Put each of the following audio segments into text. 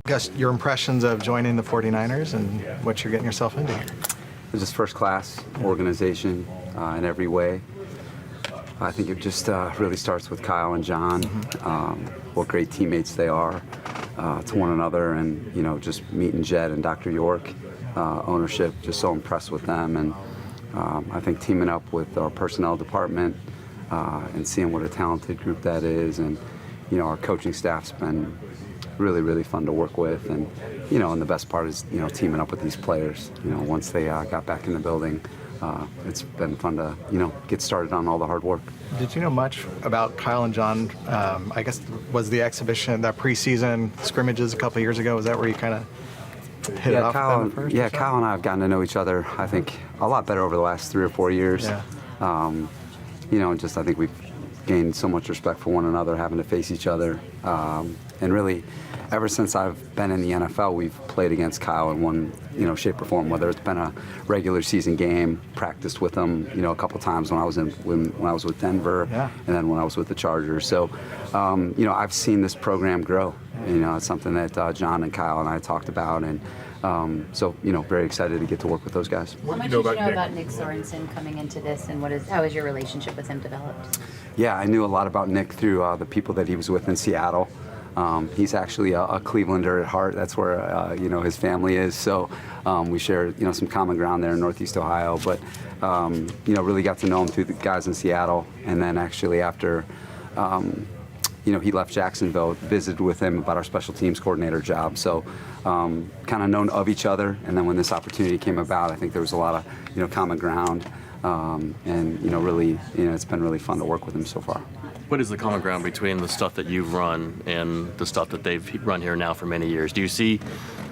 guess your impressions of joining the 49ers and what you're getting yourself into here. It's just first-class organization in every way. I think it just really starts with Kyle and John, what great teammates they are to one another, and just meeting Jed and Dr. York, ownership, just so impressed with them, and I think teaming up with our personnel department and seeing what a talented group that is, and our coaching staff's been really, really fun to work with, and and the best part is teaming up with these players. Once they got back in the building, it's been fun to get started on all the hard work. Did you know much about Kyle and John? I guess was the exhibition, that preseason scrimmages a couple of years ago, was that where you kind of hit it off Kyle, with them first? Yeah, Kyle and I have gotten to know each other, I think, a lot better over the last 3 or 4 years. Yeah. Just I think we've gained so much respect for one another, having to face each other. And really, ever since I've been in the NFL, we've played against Kyle in one, shape or form. Whether it's been a regular season game, practiced with him, a couple times when I was when I was with Denver, and then when I was with the Chargers. So, I've seen this program grow. It's something that John and Kyle and I talked about, and so very excited to get to work with those guys. How much did you know about Nick Sorensen coming into this, and how has your relationship with him developed? Yeah, I knew a lot about Nick through the people that he was with in Seattle. He's actually a Clevelander at heart. That's where his family is. So we share some common ground there in Northeast Ohio. But really got to know him through the guys in Seattle, and then actually after he left Jacksonville, visited with him about our special teams coordinator job. So kind of known of each other. And then when this opportunity came about, I think there was a lot of common ground. And really, it's been really fun to work with him so far. What is the common ground between the stuff that you've run and the stuff that they've run here now for many years? Do you see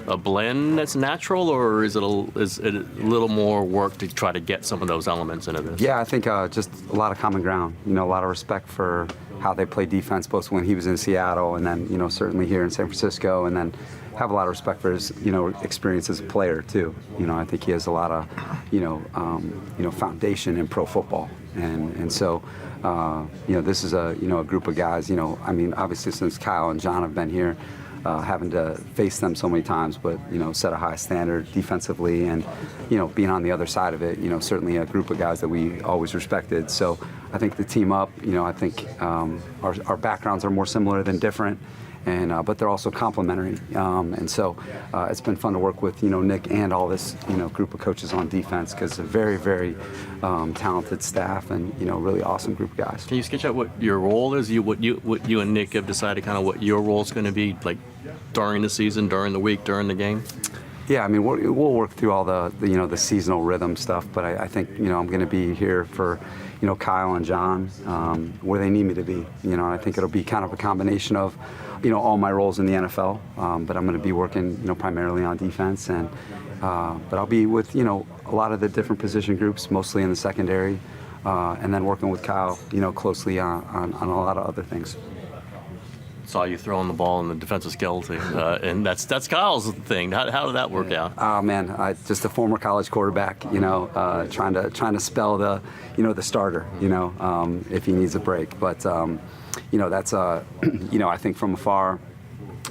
a blend that's natural, or is it a little more work to try to get some of those elements into this? Yeah, I think just a lot of common ground. A lot of respect for how they play defense, both when he was in Seattle and then certainly here in San Francisco, and then have a lot of respect for his experience as a player too. I think he has a lot of foundation in pro football, and so this is a group of guys. Obviously since Kyle and John have been here, having to face them so many times, but set a high standard defensively, and being on the other side of it, certainly a group of guys that we always respected. So I think the team up, I think our backgrounds are more similar than different. But they're also complementary, and so it's been fun to work with Nick and all this group of coaches on defense, because it's a very, very talented staff and really awesome group of guys. Can you sketch out what your role is? What you and Nick have decided, kind of what your role is going to be, like during the season, during the week, during the game? Yeah, we'll work through all the seasonal rhythm stuff, but I think I'm going to be here for Kyle and John where they need me to be. I think it'll be kind of a combination of all my roles in the NFL, but I'm going to be working primarily on defense, and but I'll be with a lot of the different position groups, mostly in the secondary, and then working with Kyle closely on a lot of other things. Saw you throwing the ball in the defensive skeleton, and that's Kyle's thing. How did that work out? Oh man, just a former college quarterback, trying to spell the the starter, if he needs a break. But that's I think from afar,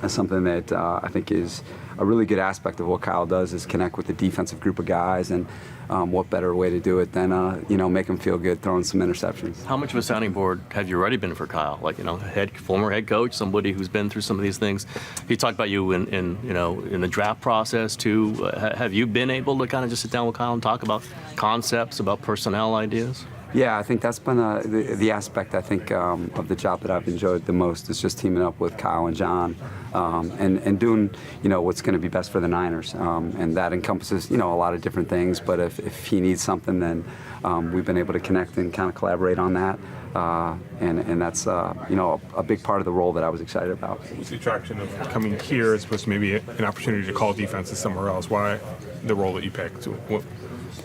that's something that I think is a really good aspect of what Kyle does, is connect with the defensive group of guys, and what better way to do it than make them feel good throwing some interceptions. How much of a sounding board have you already been for Kyle? Like former head coach, somebody who's been through some of these things. He talked about you in the draft process too. Have you been able to kind of just sit down with Kyle and talk about concepts, about personnel ideas? Yeah, I think that's been the aspect, I think, of the job that I've enjoyed the most, is just teaming up with Kyle and John, and doing, what's going to be best for the Niners. And that encompasses, a lot of different things. But if he needs something, then we've been able to connect and kind of collaborate on that. And that's, a big part of the role that I was excited about. What's the attraction of coming here as opposed to maybe an opportunity to call defenses somewhere else? Why the role that you picked?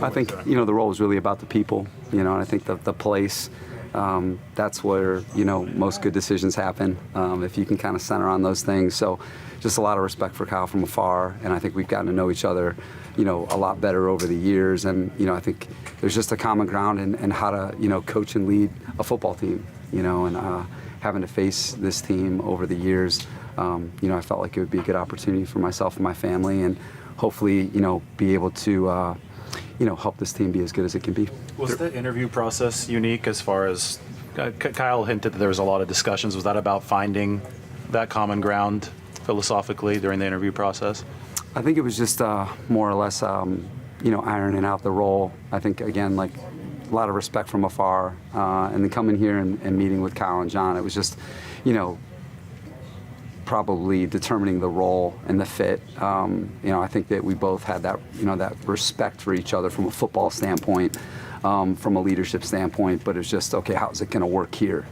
I think, the role is really about the people, and I think the place, that's where, most good decisions happen, if you can kind of center on those things. So just a lot of respect for Kyle from afar, and I think we've gotten to know each other, a lot better over the years, and, I think there's just a common ground in how to, coach and lead a football team, and having to face this team over the years, I felt like it would be a good opportunity for myself and my family, and hopefully, be able to, help this team be as good as it can be. Was the interview process unique as far as Kyle hinted that there was a lot of discussions? Was that about finding that common ground philosophically during the interview process? I think it was just more or less, ironing out the role. I think, again, like a lot of respect from afar, and then coming here and meeting with Kyle and John, it was just, probably determining the role and the fit. I think that we both had that, that respect for each other from a football standpoint, from a leadership standpoint, but it's just, okay, how's it going to work here?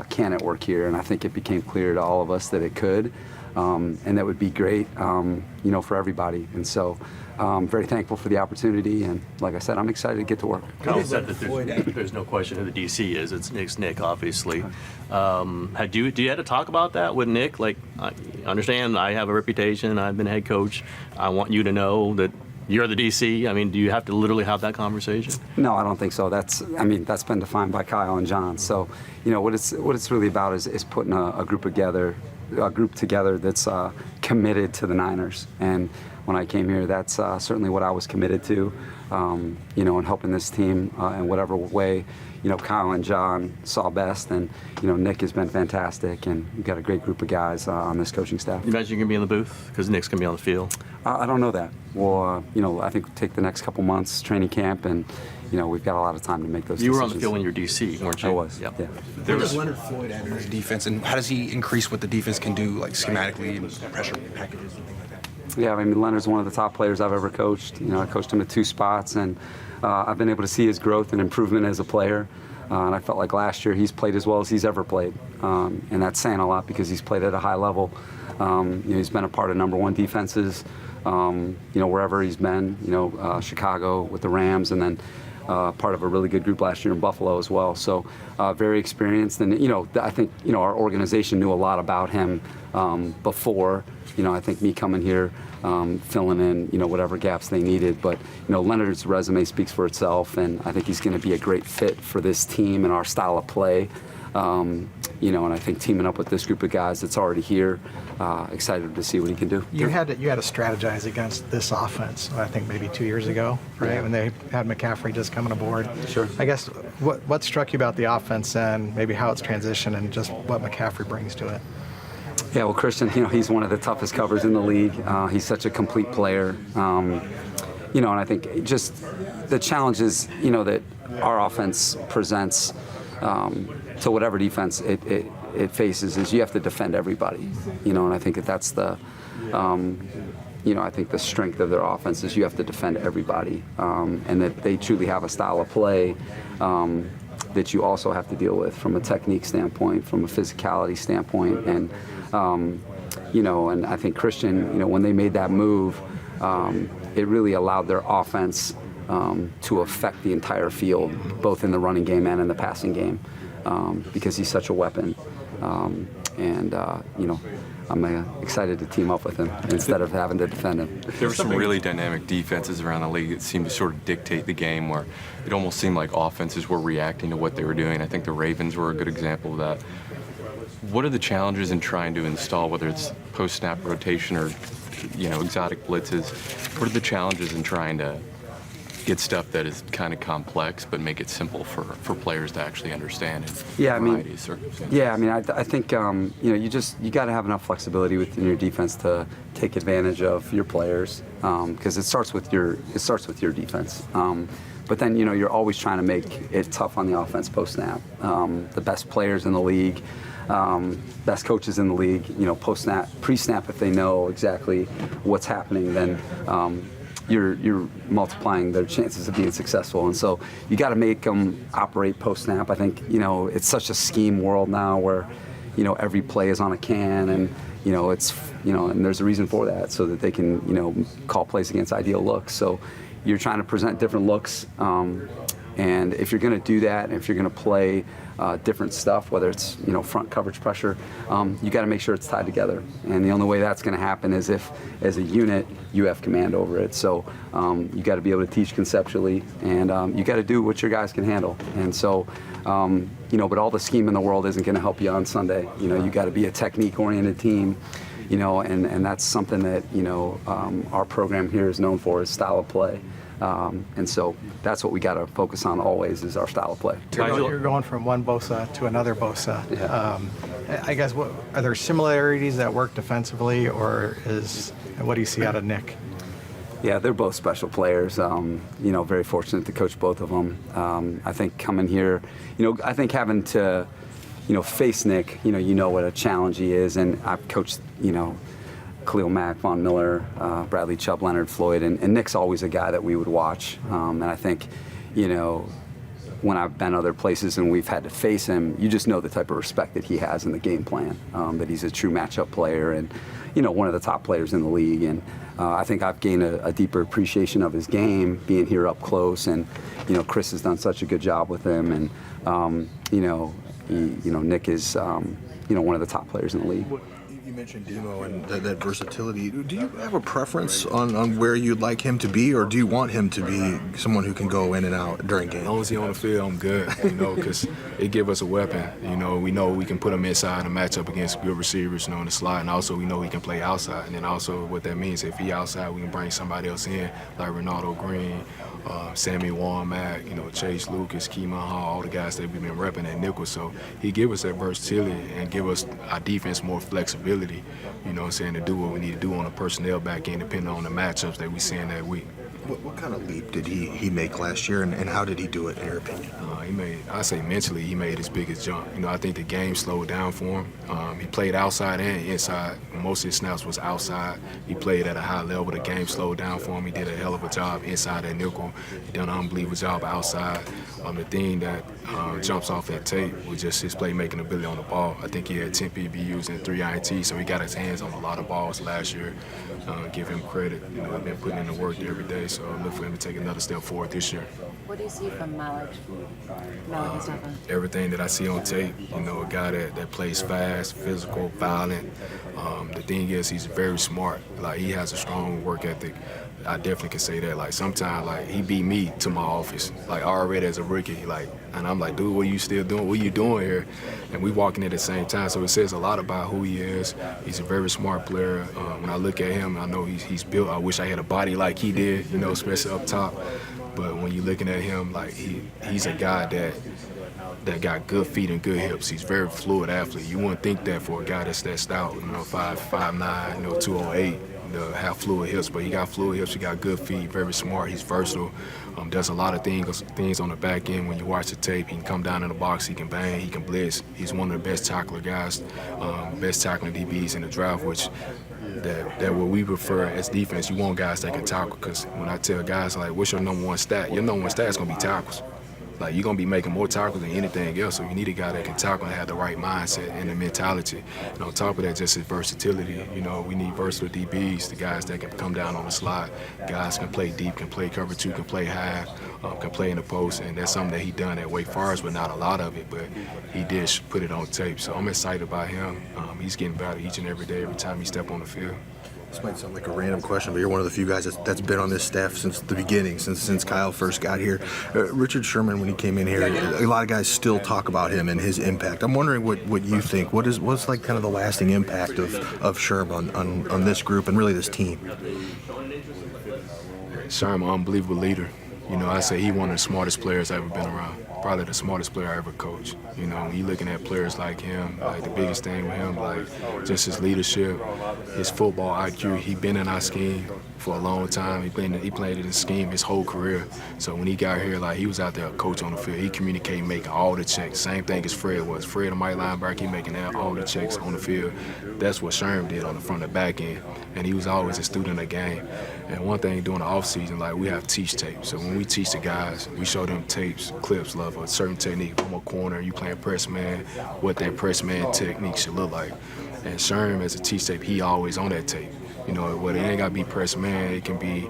Can it work here? And I think it became clear to all of us that it could, and that would be great, for everybody. And so very thankful for the opportunity, and like I said, I'm excited to get to work. Kyle said that there's no question who the DC is. It's Nick, obviously. Do you had to talk about that with Nick? Like, I understand I have a reputation. I've been head coach. I want you to know that you're the DC. I mean, do you have to literally have that conversation? No, I don't think so. That's been defined by Kyle and John. So, what it's really about is putting a group together that's committed to the Niners. And when I came here, that's certainly what I was committed to, and helping this team in whatever way, Kyle and John saw best. And, Nick has been fantastic, and we've got a great group of guys on this coaching staff. You imagine you're going to be in the booth because Nick's going to be on the field? I don't know that. Well, I think we'll take the next couple months, training camp, and, we've got a lot of time to make those decisions. You were on the field when you were DC, weren't you? I was, Yep. yeah. Where does Leonard Floyd enter his defense, and how does he increase what the defense can do, like schematically and pressure packages and things like that? Yeah, Leonard's one of the top players I've ever coached. I coached him at 2 spots, and I've been able to see his growth and improvement as a player. And I felt like last year he's played as well as he's ever played. And that's saying a lot because he's played at a high level. He's been a part of number 1 defenses, wherever he's been, Chicago with the Rams, and then part of a really good group last year in Buffalo as well. So very experienced. And, I think, our organization knew a lot about him before. I think me coming here, filling in, whatever gaps they needed. But, Leonard's resume speaks for itself, and I think he's going to be a great fit for this team and our style of play. And I think teaming up with this group of guys that's already here, excited to see what he can do. You had to strategize against this offense, I think maybe 2 years ago, right? When they had McCaffrey just coming aboard. Sure. I guess what struck you about the offense and maybe how it's transitioned and just what McCaffrey brings to it? Yeah, well, Christian, he's one of the toughest covers in the league. He's such a complete player. And I think just the challenges, that our offense presents to whatever defense it faces is you have to defend everybody. And I think that's the, I think the strength of their offense is you have to defend everybody, and that they truly have a style of play that you also have to deal with from a technique standpoint, from a physicality standpoint, and and I think Christian, when they made that move, it really allowed their offense to affect the entire field, both in the running game and in the passing game, because he's such a weapon. I'm excited to team up with him instead of having to defend him. There were some really dynamic defenses around the league that seemed to sort of dictate the game, where it almost seemed like offenses were reacting to what they were doing. I think the Ravens were a good example of that. What are the challenges in trying to install, whether it's post-snap rotation or, exotic blitzes? What are the challenges in trying to get stuff that is kind of complex but make it simple for players to actually understand in a variety of circumstances? Yeah, I think you got to have enough flexibility within your defense to take advantage of your players, because it starts with your defense. But then you're always trying to make it tough on the offense post snap. The best players in the league, best coaches in the league, post snap, pre snap, if they know exactly what's happening, then you're multiplying their chances of being successful. And so you got to make them operate post snap. I think it's such a scheme world now where every play is on a can, and it's and there's a reason for that, so that they can call plays against ideal looks. So you're trying to present different looks And if you're going to do that, and if you're going to play different stuff, whether it's front coverage pressure, you got to make sure it's tied together. And the only way that's going to happen is if, as a unit, you have command over it. So you got to be able to teach conceptually, and you got to do what your guys can handle. And so, but all the scheme in the world isn't going to help you on Sunday. You got to be a technique-oriented team. And that's something that our program here is known for, is style of play. And so that's what we got to focus on always, is our style of play. You're going from one Bosa to another Bosa. Yeah. I guess, are there similarities that work defensively, or what do you see out of Nick? Yeah, they're both special players. Very fortunate to coach both of them. I think coming here, I think having to, face Nick, you know what a challenge he is, and I've coached, Khalil Mack, Von Miller, Bradley Chubb, Leonard Floyd, and Nick's always a guy that we would watch. And I think, when I've been other places and we've had to face him, you just know the type of respect that he has in the game plan, that he's a true matchup player and, one of the top players in the league. And I think I've gained a deeper appreciation of his game being here up close. And, Chris has done such a good job with him. And, Nick is, one of the top players in the league. You mentioned Demo and that versatility. Do you have a preference on where you'd like him to be, or do you want him to be someone who can go in and out during games? As long as he's on the field, I'm good, because it gives us a weapon. We know we can put him inside and match up against good receivers, in the slot, and also we know he can play outside. And then also what that means, if he outside, we can bring somebody else in, like Ronaldo Green, Sammy Womack, Chase Lucas, Keeman Hall, all the guys that we've been repping at nickel. So he give us that versatility and give us our defense more flexibility, to do what we need to do on the personnel back end, depending on the matchups that we seeing that week. What kind of leap did he make last year, and how did he do it, in your opinion? Mentally, he made his biggest jump. I think the game slowed down for him. He played outside and inside. Most of his snaps was outside. He played at a high level. The game slowed down for him. He did a hell of a job inside that nickel. He done an unbelievable job outside. The thing that jumps off that tape was just his playmaking ability on the ball. I think he had 10 PBUs and 3 INTs, so he got his hands on a lot of balls last year. Give him credit. He's been putting in the work every day, so I look for him to take another step forward this year. What do you see from Malik Mustafa? Everything that I see on tape, a guy that plays fast, physical, violent. The thing is, he's very smart. He has a strong work ethic. I definitely can say that. Sometimes, he beat me to my office, already as a rookie. And I'm like, dude, what are you still doing? What are you doing here? And we walking at the same time. So it says a lot about who he is. He's a very smart player. When I look at him, I know he's built. I wish I had a body like he did, especially up top. But when you're looking at him, he's a guy that got good feet and good hips. He's a very fluid athlete. You wouldn't think that for a guy that's that stout, 5'9", 208. Have fluid hips, but he got fluid hips. He got good feet. Very smart. He's versatile. Does a lot of things on the back end. When you watch the tape, he can come down in the box. He can bang. He can blitz. He's one of the best tackler guys, best tackling DBs in the draft. Which that what we prefer as defense. You want guys that can tackle. Because when I tell guys what's your number one stat? Your number one stat is gonna be tackles. You're going to be making more tackles than anything else, so you need a guy that can tackle and have the right mindset and the mentality. And on top of that, just his versatility. We need versatile DBs, the guys that can come down on the slot. Guys can play deep, can play cover two, can play high, can play in the post, and that's something that he done at Wake Forest, but not a lot of it, but he did put it on tape. So I'm excited about him. He's getting better each and every day, every time he step on the field. This might sound like a random question, but you're one of the few guys that's been on this staff since the beginning, since Kyle first got here. Richard Sherman, when he came in here, a lot of guys still talk about him and his impact. I'm wondering what you think. What's kind of the lasting impact of Sherman on this group and really this team? Sherman, unbelievable leader. I say he one of the smartest players I've ever been around. Probably the smartest player I ever coached. When you're looking at players like him, the biggest thing with him, just his leadership, his football IQ. He been in our scheme for a long time. He played in the scheme his whole career. So when he got here, he was out there a coach on the field. He communicated, making all the checks. Same thing as Fred was. Fred, a Mike linebacker, he making all the checks on the field. That's what Sherm did on the front and back end. And he was always a student of the game. And one thing during the offseason, we have teach tape. So when we teach the guys, we show them tapes, clips, of a certain technique from a corner, you playing press man, what that press man technique should look like. And Sherm, as a teach tape, he always on that tape. You know, what it ain't got to be press man, it can be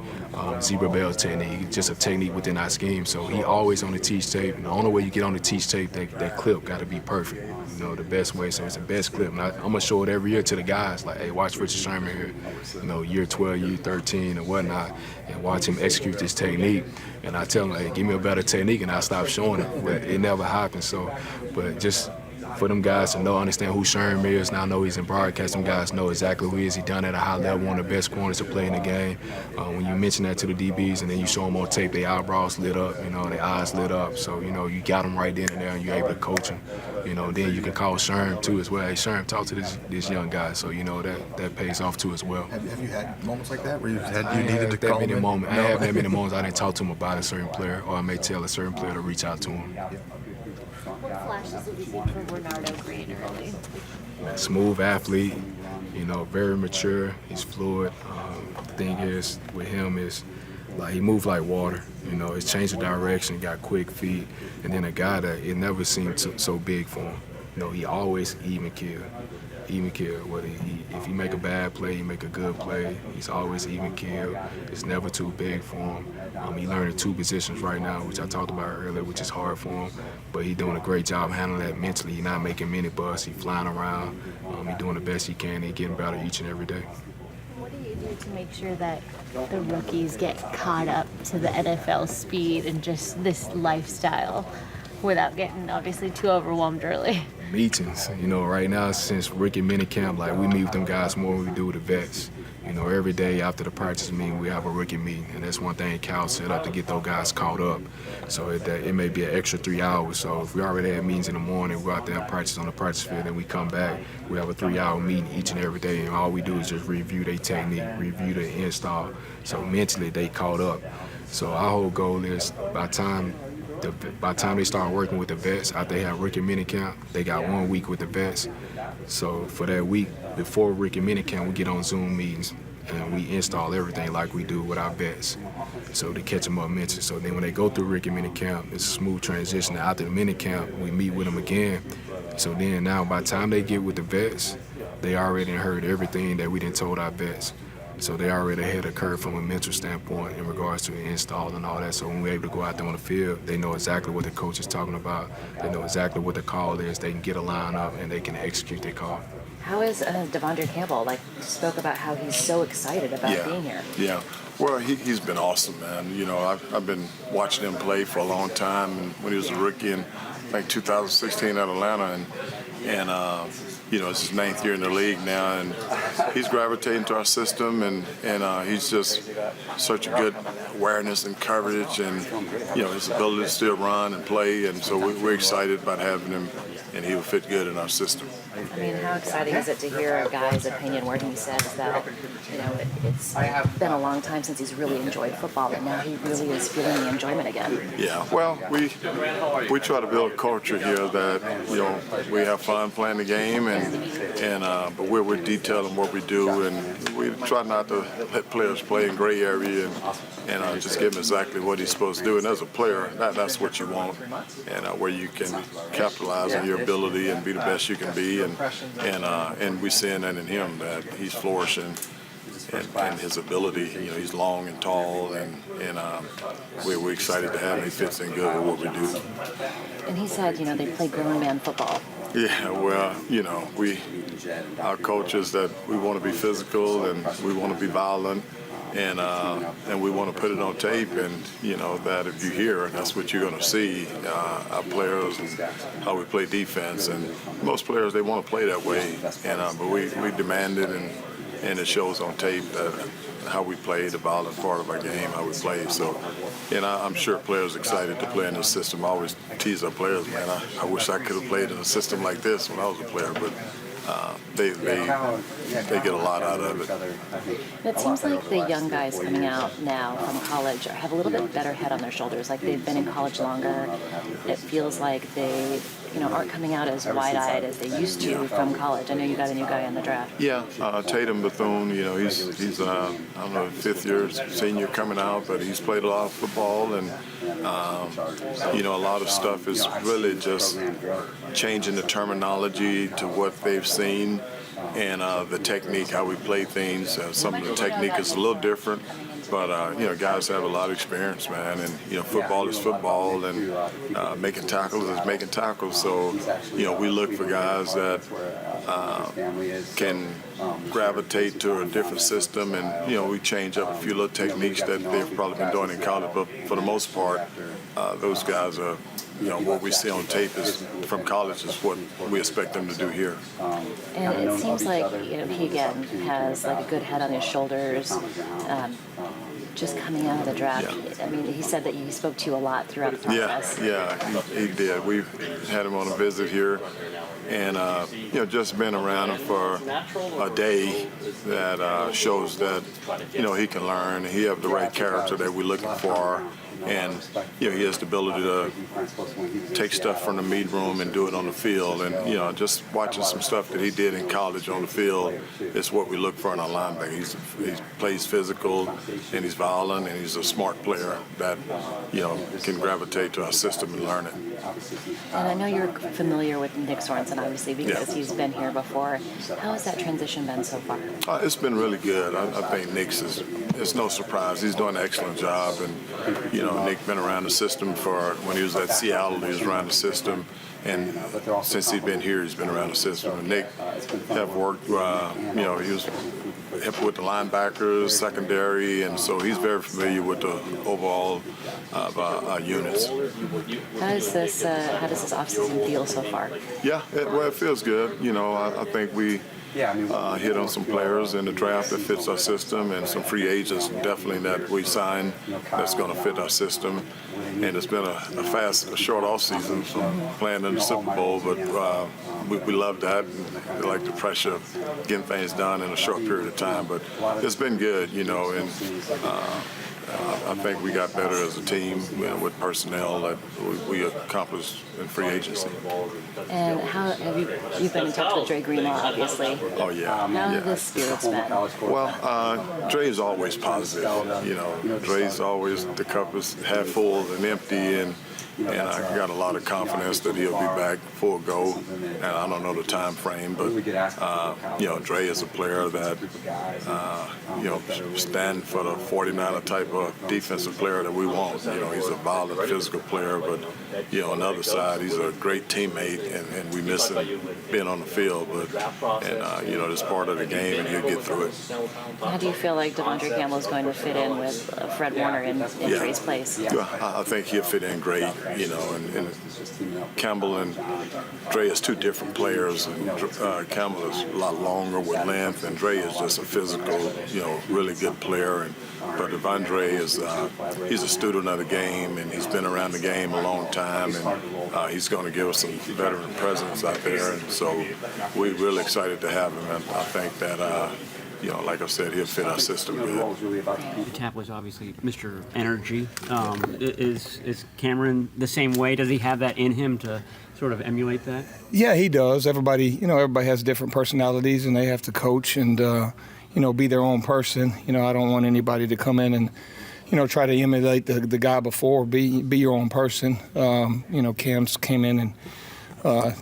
zebra bell technique, just a technique within our scheme. So he always on the teach tape. And the only way you get on the teach tape, that clip got to be perfect. You know, the best way. So it's the best clip. And I'm going to show it every year to the guys, like, hey, watch Richard Sherman here, you know, year 12, year 13 and whatnot, and watch him execute this technique. And I tell him, hey, give me a better technique, and I stop showing it. But it never happens. So, but just for them guys to know, understand who Sherm is. Now I know he's in broadcast. Them guys know exactly who he is. He done at a high level, one of the best corners to play in the game. When you mention that to the DBs and then you show them on tape, their eyebrows lit up, you know, their eyes lit up. So, you know, you got them right then and there and you're able to coach them. You know, then you can call Sherm too as well. Hey, Sherm, talk to this young guy. So, you know, that pays off too as well. Have you had moments like that where you needed to call him in? I have that many moments I didn't talk to him about a certain player, or I may tell a certain player to reach out to him. What flashes have you seen from Bernardo Green early? Smooth athlete, you know, very mature. He's fluid. The thing is with him is like he moved like water. You know, he's changed the direction, got quick feet, and then a guy that it never seemed so big for him. You know, he always even kill. Whether if he make a bad play, he make a good play. He's always even kill. It's never too big for him. He learning 2 positions right now, which I talked about earlier, which is hard for him. But he's doing a great job handling that mentally. He's not making many busts. He's flying around. He's doing the best he can. He's getting better each and every day. What do you do to make sure that the rookies get caught up to the NFL speed and just this lifestyle without getting obviously too overwhelmed early? Meetings, you know, right now since rookie minicamp, like we meet with them guys more than we do with the vets. You know, every day after the practice meeting, we have a rookie meeting, and that's one thing Cal set up to get those guys caught up. So it may be an extra 3 hours. So if we already have meetings in the morning, we go out there and practice on the practice field, and we come back, we have a 3-hour meeting each and every day, and all we do is just review their technique, review the install. So mentally, they caught up. So our whole goal is by the time they start working with the vets, after they have rookie minicamp, they got 1 week with the vets. So for that week before rookie minicamp, we get on Zoom meetings and we install everything like we do with our vets. So to catch them up mentally. So then when they go through rookie minicamp, it's a smooth transition. After the minicamp, we meet with them again. So then now by the time they get with the vets, they already heard everything that we done told our vets. So they already ahead of the curve from a mental standpoint in regards to the install and all that. So when we're able to go out there on the field, they know exactly what the coach is talking about. They know exactly what the call is. They can get a line up and they can execute their call. How is Devondre Campbell? Like, spoke about how he's so excited about being here. Yeah. Well, he's been awesome, man. You know, I've been watching him play for a long time. And when he was a rookie in, I think, 2016 at Atlanta, and you know, it's his 9th year in the league now, and he's gravitating to our system, and he's just such a good awareness and coverage, and you know, his ability to still run and play, and so we're excited about having him, and he will fit good in our system. I mean, how exciting is it to hear a guy's opinion where he says that, you know, it's been a long time since he's really enjoyed football, and now he really is feeling the enjoyment again. Yeah, well, we try to build a culture here that, you know, we have fun playing the game, but we're detailed in what we do, and we try not to let players play in gray area and just give him exactly what he's supposed to do. And as a player, that's what you want, and where you can capitalize on your ability and be the best you can be, and we're seeing that in him, that he's flourishing and his ability. You know, he's long and tall, and we're excited to have him. He fits in good with what we do. And he said, you know, they play grown man football. Yeah, well, you know, our coach is that we want to be physical and we want to be violent, and we want to put it on tape, and you know that if you hear it, that's what you're going to see. Our players and how we play defense, and most players, they want to play that way, but we demand it, and it shows on tape that how we play, the violent part of our game, how we play. So, and I'm sure players are excited to play in this system. I always tease our players, man, I wish I could have played in a system like this when I was a player, but they get a lot out of it. It seems like the young guys coming out now from college have a little bit better head on their shoulders. Like they've been in college longer. It feels like they aren't coming out as wide-eyed as they used to from college. I know you got a new guy in the draft. Yeah, Tatum Bethune, he's I don't know, fifth year senior coming out, but he's played a lot of football, and a lot of stuff is really just changing the terminology to what they've seen and the technique, how we play things. Some of the technique is a little different. But, guys have a lot of experience, man. And, football is football, and making tackles is making tackles. So, we look for guys that can gravitate to a different system. And, we change up a few little techniques that they've probably been doing in college. But for the most part, those guys are, what we see on tape is from college is what we expect them to do here. And it seems like, he again has like a good head on his shoulders. Just coming out of the draft, I mean, he said that he spoke to you a lot throughout the process. Yeah, he did. We've had him on a visit here, and just been around him for a day that shows that he can learn. He has the right character that we're looking for. And he has the ability to take stuff from the meat room and do it on the field. And just watching some stuff that he did in college on the field is what we look for in our linebacker. He plays physical, and he's violent, and he's a smart player that can gravitate to our system and learn it. And I know you're familiar with Nick Sorensen, obviously, because he's been here before. How has that transition been so far? It's been really good. I think Nick's it's no surprise. He's doing an excellent job, and Nick been around the system for when he was at Seattle. He was around the system, and since he's been here, he's been around the system. And Nick have worked. He was with the linebackers, secondary, and so he's very familiar with the overall units. How does this offseason feel so far? Yeah, it feels good. I think we hit on some players in the draft that fits our system, and some free agents definitely that we signed that's going to fit our system. And it's been a short off season from playing in the Super Bowl, but we love that. And we like the pressure of getting things done in a short period of time. But it's been good, and I think we got better as a team with personnel that we accomplished in free agency. And how have you've been in touch with Dre Greenlaw, obviously? Oh, yeah. How have the spirits been? Well, Dre's always positive. Dre's always the cup is half full and empty, and I got a lot of confidence that he'll be back full go. And I don't know the time frame, but Dre is a player that stand for the 49er type of defensive player that we want. He's a violent, physical player, but on the other side, he's a great teammate, and we miss him being on the field. But it's part of the game, and he'll get through it. How do you feel like Devondre Campbell is going to fit in with Fred Warner in Dre's place? I think he'll fit in great. And Campbell and Dre is two different players, and Campbell is a lot longer with length, and Dre is just a physical, really good player. But Devondre is he's a student of the game, and he's been around the game a long time, and he's going to give us some veteran presence out there. And so we're really excited to have him, and I think that like I said, he'll fit our system good. Tap was obviously Mr. Energy. Is Cameron the same way? Does he have that in him to sort of emulate that? Yeah, he does. Everybody has different personalities, and they have to coach and be their own person. I don't want anybody to come in and try to emulate the guy before. Be your own person. Cam's came in and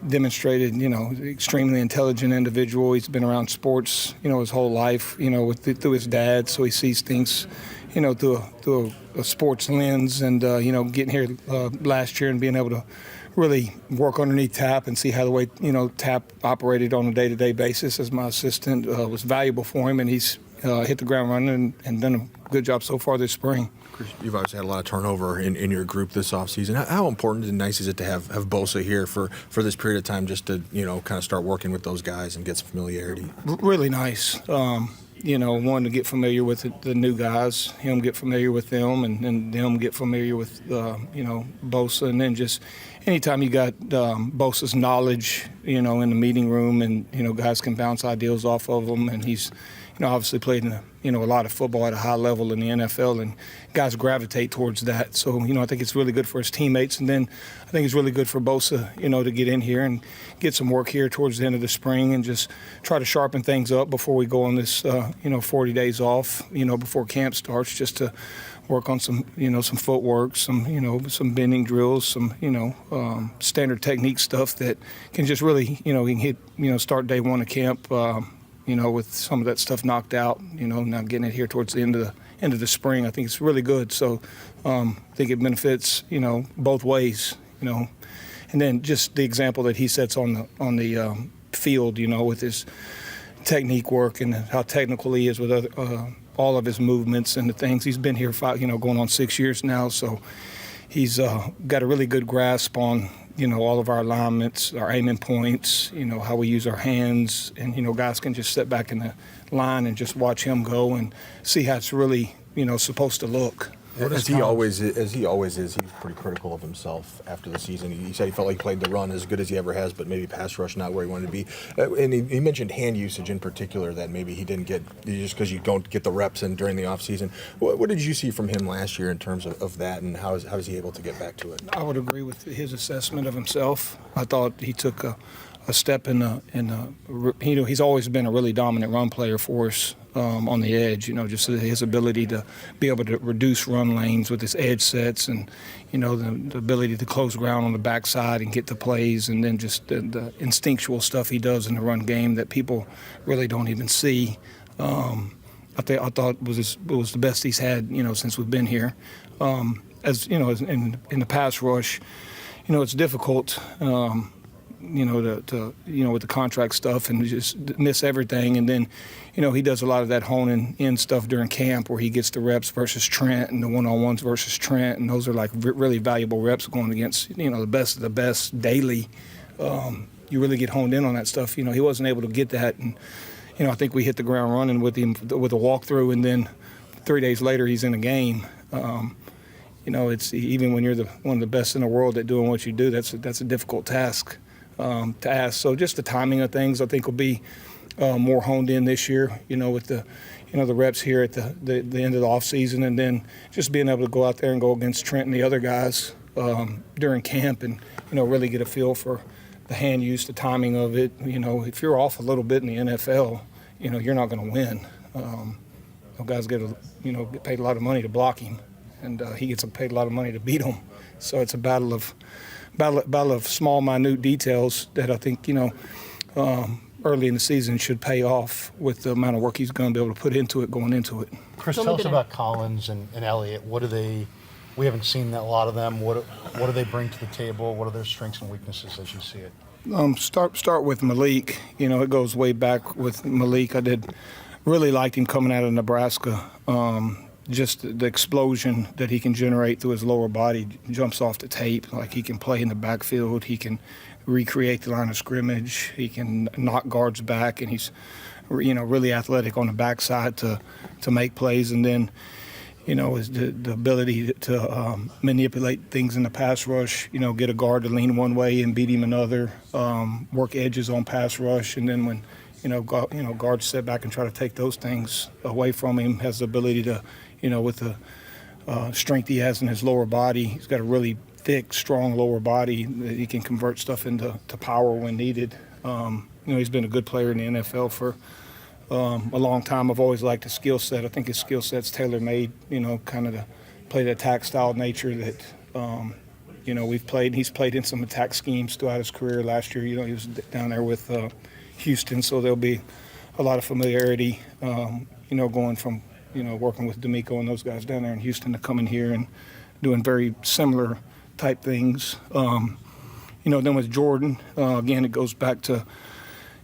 demonstrated, extremely intelligent individual. He's been around sports, his whole life, through his dad, so he sees things, through a sports lens. And getting here last year and being able to really work underneath Tap and see how the way Tap operated on a day-to-day basis as my assistant was valuable for him, and he's hit the ground running and done a good job so far this spring. You've obviously had a lot of turnover in your group this offseason. How important and nice is it to have Bosa here for this period of time, just to kind of start working with those guys and get some familiarity? Really nice. One, to get familiar with the new guys, him get familiar with them, and them get familiar with Bosa, and then just anytime you got Bosa's knowledge, in the meeting room, and guys can bounce ideas off of him, and he's obviously played in a lot of football at a high level in the NFL, and guys gravitate towards that. So I think it's really good for his teammates, and then I think it's really good for Bosa, to get in here and get some work here towards the end of the spring and just try to sharpen things up before we go on this 40 days off, before camp starts, just to work on some some footwork, some bending drills, some standard technique stuff that can just really he can hit start day one of camp with some of that stuff knocked out, now getting it here towards the end of the spring. I think it's really good. So I think it benefits both ways, and then just the example that he sets on the field, with his technique work and how technical he is with all of his movements and the things. He's been here going on 6 years now, so he's got a really good grasp on all of our alignments, our aiming points, how we use our hands, and guys can just sit back in the line and just watch him go and see how it's really supposed to look. As he always is, he was pretty critical of himself after the season. He said he felt like he played the run as good as he ever has, but maybe pass rush not where he wanted to be. And he mentioned hand usage in particular, that maybe he didn't get just because you don't get the reps in during the offseason. What did you see from him last year in terms of that, and how is he able to get back to it? I would agree with his assessment of himself. I thought he took a step he's always been a really dominant run player for us on the edge, just his ability to be able to reduce run lanes with his edge sets, and the ability to close ground on the backside and get the plays, and then just the instinctual stuff he does in the run game that people really don't even see. I thought it was the best he's had since we've been here. As in the pass rush, it's difficult. To with the contract stuff and just miss everything. And then, he does a lot of that honing in stuff during camp where he gets the reps versus Trent and the one-on-ones versus Trent. And those are like really valuable reps going against, the best of the best daily. You really get honed in on that stuff. He wasn't able to get that. And, I think we hit the ground running with him with a walkthrough, and then 3 days later he's in a game. It's even when you're one of the best in the world at doing what you do, that's a difficult task. To ask. So just the timing of things, I think, will be more honed in this year, with the reps here at the end of the off season, and then just being able to go out there and go against Trent and the other guys during camp, and really get a feel for the hand use, the timing of it. If you're off a little bit in the NFL, you're not going to win. Guys get paid a lot of money to block him, and he gets paid a lot of money to beat him. So it's a battle of small, minute details that I think, early in the season should pay off with the amount of work he's going to be able to put into it going into it. Chris, tell us about Collins and Elliott. We haven't seen a lot of them. What do they bring to the table? What are their strengths and weaknesses as you see it? Start with Malik. It goes way back with Malik. I really liked him coming out of Nebraska. Just the explosion that he can generate through his lower body jumps off the tape. Like, he can play in the backfield, he can recreate the line of scrimmage, he can knock guards back, and he's really athletic on the backside to make plays. And then is the ability to manipulate things in the pass rush. Get a guard to lean one way and beat him another. Work edges on pass rush, and then when guards sit back and try to take those things away from him, has the ability to. With the strength he has in his lower body, he's got a really thick, strong lower body that he can convert stuff into power when needed. He's been a good player in the NFL for a long time. I've always liked his skill set. I think his skill set's tailor-made, kind of to play the attack style nature that, he's played in some attack schemes throughout his career. Last year, he was down there with Houston, so there'll be a lot of familiarity, going from working with D'Amico and those guys down there in Houston to coming here and doing very similar type things. Then with Jordan, again, it goes back to,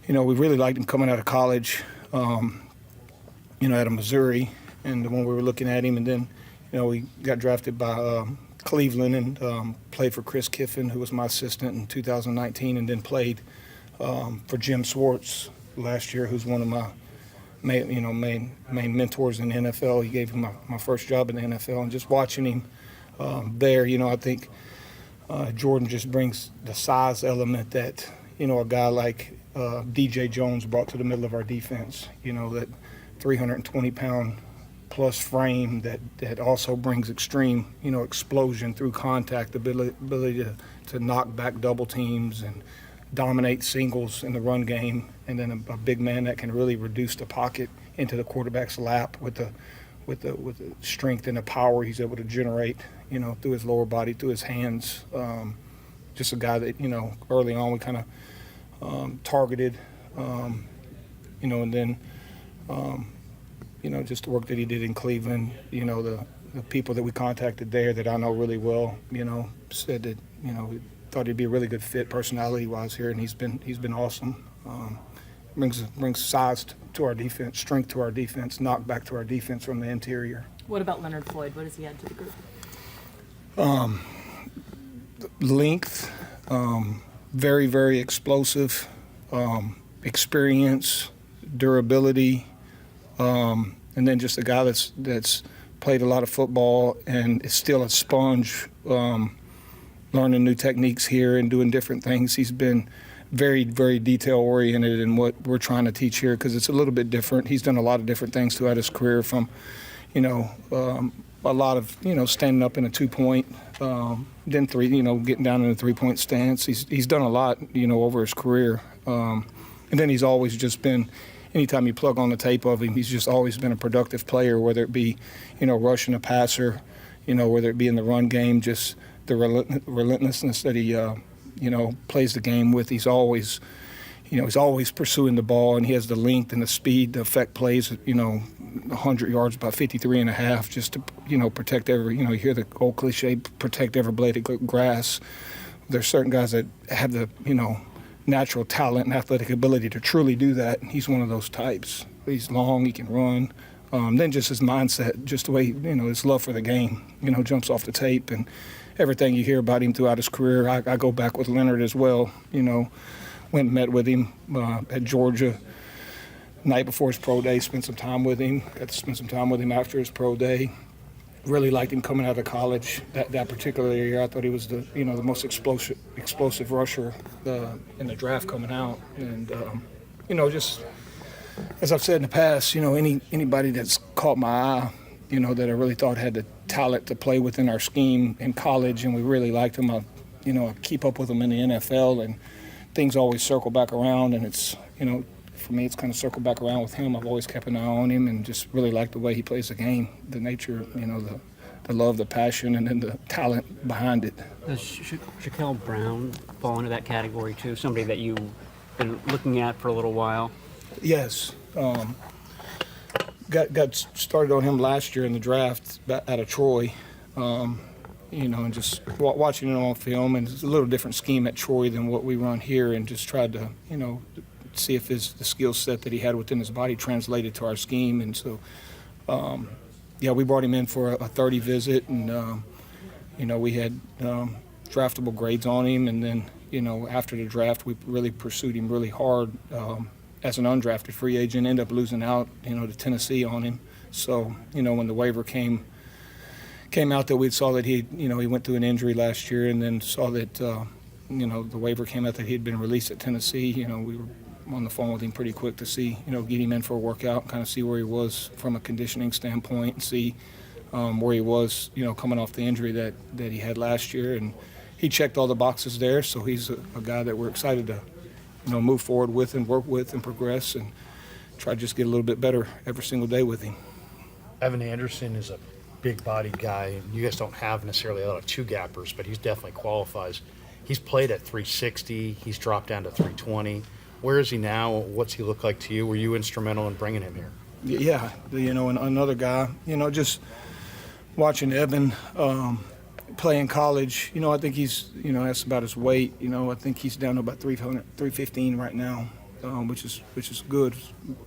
we really liked him coming out of college, out of Missouri, and when we were looking at him, and then, we got drafted by Cleveland and played for Chris Kiffin, who was my assistant in 2019, and then played for Jim Swartz last year, who's one of my main mentors in the NFL. He gave him my first job in the NFL, and just watching him there, I think Jordan just brings the size element that, you know, a guy like DJ Jones brought to the middle of our defense. You know, that 320-pound plus frame that also brings extreme, you know, explosion through contact, ability to knock back double teams and dominate singles in the run game, and then a big man that can really reduce the pocket into the quarterback's lap with the strength and the power he's able to generate, you know, through his lower body, through his hands. Just a guy that, you know, early on we kind of targeted, you know, and then, you know, just the work that he did in Cleveland, you know, the people that we contacted there that I know really well, you know, said that, you know, thought he'd be a really good fit personality-wise here, and he's been awesome. Brings size to our defense, strength to our defense, knock back to our defense from the interior. What about Leonard Floyd? What does he add to the group? Length, very, very explosive, experience, durability, and then just a guy that's played a lot of football and is still a sponge, learning new techniques here and doing different things. He's been very, very detail-oriented in what we're trying to teach here because it's a little bit different. He's done a lot of different things throughout his career, from, you know, a lot of, you know, standing up in a two-point, then three, you know, getting down in a three-point stance. He's done a lot, you know, over his career. And then he's always just been, anytime you plug on the tape of him, he's just always been a productive player, whether it be, you know, rushing a passer, you know, whether it be in the run game, just the relentlessness that he, you know, plays the game with. He's always, you know, he's always pursuing the ball, and he has the length and the speed to affect plays, you know, 100 yards, about 53 and a half, just to, you know, protect every, you know, you hear the old cliche, protect every blade of grass. There's certain guys that have the, you know, natural talent and athletic ability to truly do that, and he's one of those types. He's long, he can run. Then just his mindset, just the way, you know, his love for the game, you know, jumps off the tape, and everything you hear about him throughout his career. I go back with Leonard as well, you know, went and met with him at Georgia night before his pro day, spent some time with him, got to spend some time with him after his pro day. Really liked him coming out of college. That particular year, I thought he was the, you know, the most explosive rusher in the draft coming out. And, you know, just as I've said in the past, you know, anybody that's caught my eye, you know, that I really thought had the talent to play within our scheme in college, and we really liked him. I keep up with him in the NFL, and things always circle back around, and it's, you know, for me, it's kind of circled back around with him. I've always kept an eye on him and just really liked the way he plays the game, the nature, you know, the love, the passion, and then the talent behind it. Does Shaquille Brown fall into that category too? Somebody that you've been looking at for a little while? Yes. Got started on him last year in the draft out of Troy, you know, and just watching it on film, and it's a little different scheme at Troy than what we run here, and just tried to, you know, see if the skill set that he had within his body translated to our scheme. And so, yeah, we brought him in for a 30 visit, and, you know, we had draftable grades on him, and then, you know, after the draft, we really pursued him really hard as an undrafted free agent, ended up losing out, you know, to Tennessee on him. So, you know, when the waiver came out that we saw that he went through an injury last year, and then saw that, you know, the waiver came out that he had been released at Tennessee, you know, we were on the phone with him pretty quick to see, you know, get him in for a workout, kind of see where he was from a conditioning standpoint, and see where he was, you know, coming off the injury that he had last year. And he checked all the boxes there, so he's a guy that we're excited to, you know, move forward with and work with and progress and try to just get a little bit better every single day with him. Evan Anderson is a big-bodied guy. You guys don't have necessarily a lot of two-gappers, but he definitely qualifies. He's played at 360. He's dropped down to 320. Where is he now? What's he look like to you? Were you instrumental in bringing him here? Yeah, you know, and another guy, you know, just watching Evan play in college, you know, I think he's, you know, that's about his weight. You know, I think he's down to about 315 right now, which is good,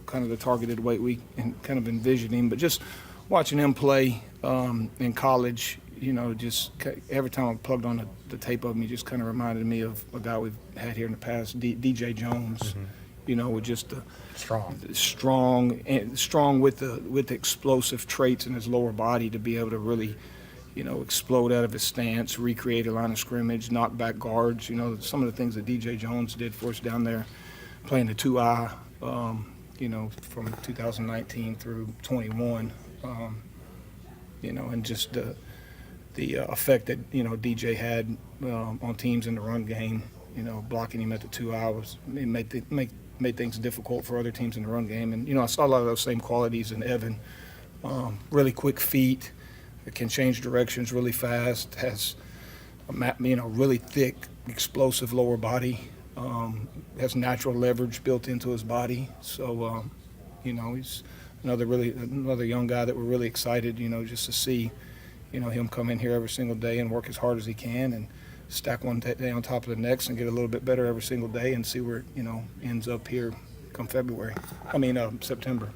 kind of the targeted weight we kind of envisioned him. But just watching him play in college, you know, just every time I plugged on the tape of him, he just kind of reminded me of a guy we've had here in the past, DJ Jones. Mm-hmm. You know, with just the strong with the explosive traits in his lower body to be able to really, explode out of his stance, recreate a line of scrimmage, knock back guards. Some of the things that DJ Jones did for us down there, playing the 2-eye, from 2019 through 21, and just the effect that, DJ had on teams in the run game, blocking him at the 2-eye made things difficult for other teams in the run game. And, I saw a lot of those same qualities in Evan. Really quick feet, can change directions really fast, has really thick, explosive lower body, has natural leverage built into his body. So, he's another young guy that we're really excited, just to see, him come in here every single day and work as hard as he can and stack one day on top of the next and get a little bit better every single day and see where it, ends up here come September.